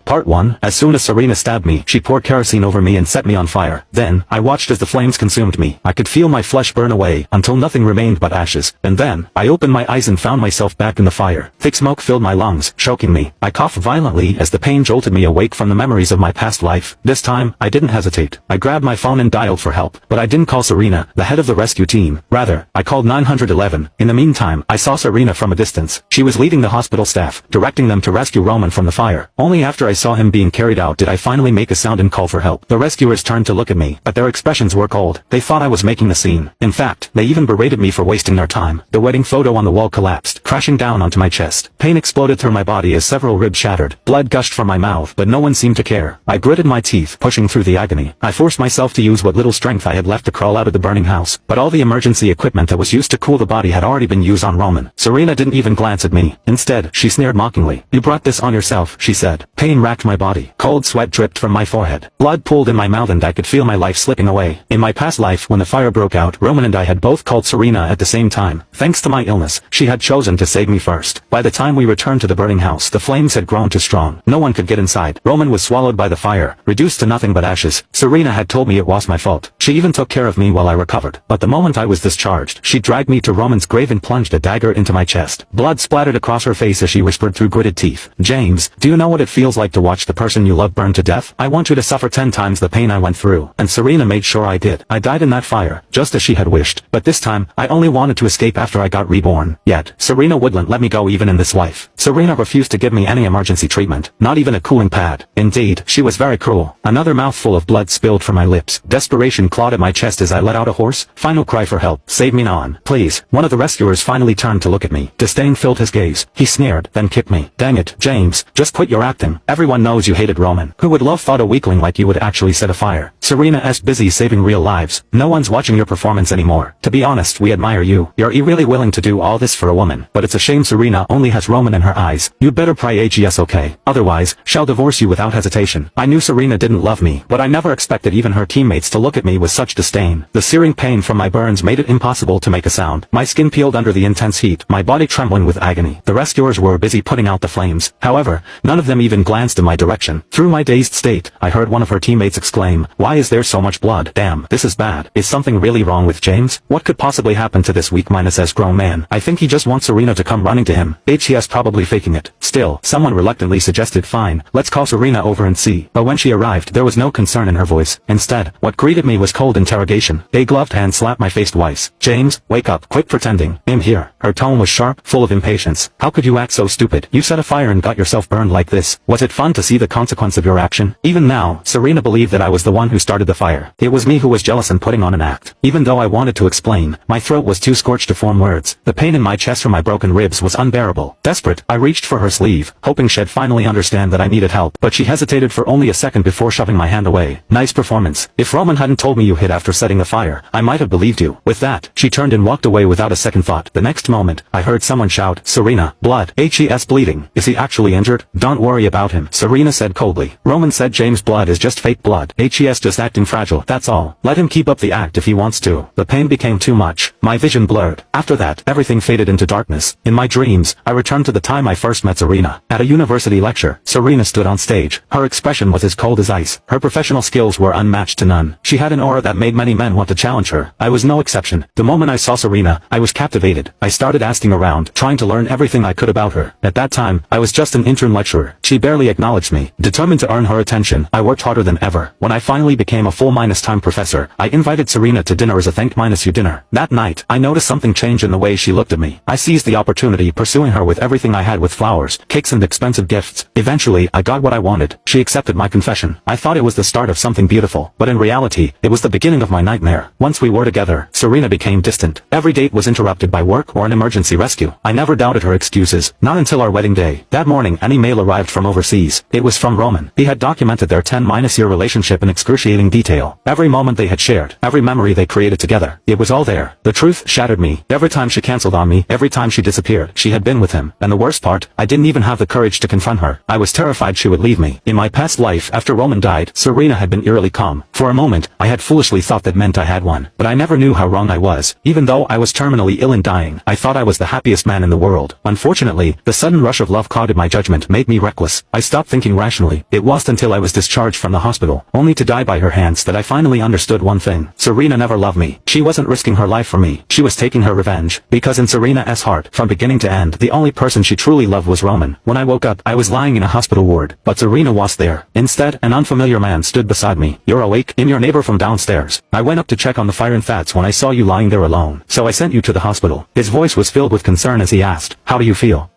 Part 1. As soon as Serena stabbed me, she poured kerosene over me and set me on fire. Then, I watched as the flames consumed me. I could feel my flesh burn away, until nothing remained but ashes. And then, I opened my eyes and found myself back in the fire. Thick smoke filled my lungs, choking me. I coughed violently as the pain jolted me awake from the memories of my past life. This time, I didn't hesitate. I grabbed my phone and dialed for help. But I didn't call Serena, the head of the rescue team. Rather, I called 911. In the meantime, I saw Serena from a distance. She was leading the hospital staff, directing them to rescue Roman from the fire. Only after I saw him being carried out did I finally make a sound and call for help. The rescuers turned to look at me, but their expressions were cold. They thought I was making a scene. In fact, they even berated me for wasting their time. The wedding photo on the wall collapsed, crashing down onto my chest. Pain exploded through my body as several ribs shattered. Blood gushed from my mouth, but no one seemed to care. I gritted my teeth, pushing through the agony. I forced myself to use what little strength I had left to crawl out of the burning house. But all the emergency equipment that was used to cool the body had already been used on Roman. Serena didn't even glance at me. Instead, she sneered mockingly. "You brought this on yourself," she said. Pain racked my body. Cold sweat dripped from my forehead. Blood pooled in my mouth and I could feel my life slipping away. In my past life, when the fire broke out, Roman and I had both called Serena at the same time. Thanks to my illness, she had chosen to save me first. By the time we returned to the burning house, the flames had grown too strong. No one could get inside. Roman was swallowed by the fire, reduced to nothing but ashes. Serena had told me it was my fault. She even took care of me while I recovered. But the moment I was discharged, she dragged me to Roman's grave and plunged a dagger into my chest. Blood splattered across her face as she whispered through gritted teeth, "James, do you know what it feels like to watch the person you love burn to death? I want you to suffer 10 times the pain I went through." And Serena made sure I did. I died in that fire, just as she had wished. But this time, I only wanted to escape after I got reborn. Yet, Serena wouldn't let me go even in this life. Serena refused to give me any emergency treatment, not even a cooling pad. Indeed, she was very cruel. Another mouthful of blood spilled from my lips. Desperation clawed at my chest as I let out a hoarse, final cry for help. "Save me, Non. Please." One of the rescuers finally turned to look at me. Disdain filled his gaze. He sneered, then kicked me. "Dang it, James, just quit your acting. Everyone knows you hated Roman. Who would love thought a weakling like you would actually set a fire? Serena is busy saving real lives. No one's watching your performance anymore. To be honest, we admire you. You're really willing to do all this for a woman. But it's a shame Serena only has Roman in her eyes. You'd better pray AGS okay. Otherwise, she'll divorce you without hesitation." I knew Serena didn't love me, but I never expected even her teammates to look at me with such disdain. The searing pain from my burns made it impossible to make a sound. My skin peeled under the intense heat, my body trembling with agony. The rescuers were busy putting out the flames. However, none of them even glanced in my direction. Through my dazed state, I heard one of her teammates exclaim, "Why is there so much blood? Damn, this is bad. Is something really wrong with James? What could possibly happen to this weak-minded grown man? I think he just wants Serena to come running to him. HES probably faking it." Still, someone reluctantly suggested, "Fine, let's call Serena over and see." But when she arrived, there was no concern in her voice. Instead, what greeted me was cold interrogation. A gloved hand slapped my face twice. "James, wake up. Quit pretending. I'm here." Her tone was sharp, full of impatience. "How could you act so stupid? You set a fire and got yourself burned like this. Was it fun to see the consequence of your action?" Even now, Serena believed that I was the one who started the fire. It was me who was jealous and putting on an act. Even though I wanted to explain, my throat was too scorched to form words. The pain in my chest from my broken ribs was unbearable. Desperate, I reached for her sleeve, hoping she'd finally understand that I needed help. But she hesitated for only a second before shoving my hand away. "Nice performance. If Roman hadn't told me you hid after setting the fire, I might have believed you." With that, she turned and walked away without a second thought. The next moment, I heard someone shout, "Serena, blood. HES bleeding. Is he actually injured?" "Don't worry about him," Serena said coldly. "Roman said James' blood is just fake blood. HES just acting fragile, that's all. Let him keep up the act if he wants to." The pain became too much. My vision blurred. After that, everything faded into darkness. In my dreams, I returned to the time I first met Serena. At a university lecture, Serena stood on stage. Her expression was as cold as ice. Her professional skills were unmatched to none. She had an aura that made many men want to challenge her. I was no exception. The moment I saw Serena, I was captivated. I started asking around, trying to learn everything I could about her. At that time, I was just an intern lecturer. She barely acknowledged me. Determined to earn her attention, I worked harder than ever. When I finally became a full-time professor, I invited Serena to dinner as a thank-you dinner. That night, I noticed something change in the way she looked at me. I seized the opportunity, pursuing her with everything I had, with flowers, cakes and expensive gifts. Eventually, I got what I wanted. She accepted my confession. I thought it was the start of something beautiful, but in reality, it was the beginning of my nightmare. Once we were together, Serena became distant. Every date was interrupted by work or an emergency rescue. I never doubted her excuses, not until our wedding day. That morning, an email arrived from overseas. It was from Roman. He had documented their 10-year relationship in excruciating detail. Every moment they had shared, every memory they created together. It was all there. The truth shattered me. Every time she canceled on me, every time she disappeared, she had been with him. And the worst part, I didn't even have the courage to confront her. I was terrified she would leave me. In my past life, after Roman died, Serena had been eerily calm. For a moment, I had foolishly thought that meant I had one. But I never knew how wrong I was. Even though I was terminally ill and dying, I thought I was the happiest man in the world. Unfortunately, the sudden rush of love clouded my judgment, made me reckless. I stopped stopped thinking rationally. It wasn't until I was discharged from the hospital, only to die by her hands, that I finally understood one thing. Serena never loved me. She wasn't risking her life for me. She was taking her revenge. Because in Serena's heart, from beginning to end, the only person she truly loved was Roman. When I woke up, I was lying in a hospital ward, but Serena was there. Instead, an unfamiliar man stood beside me. "You're awake?" "I'm your neighbor from downstairs. I went up to check on the fire and that's when I saw you lying there alone. So I sent you to the hospital." His voice was filled with concern as he asked, "How do you feel?"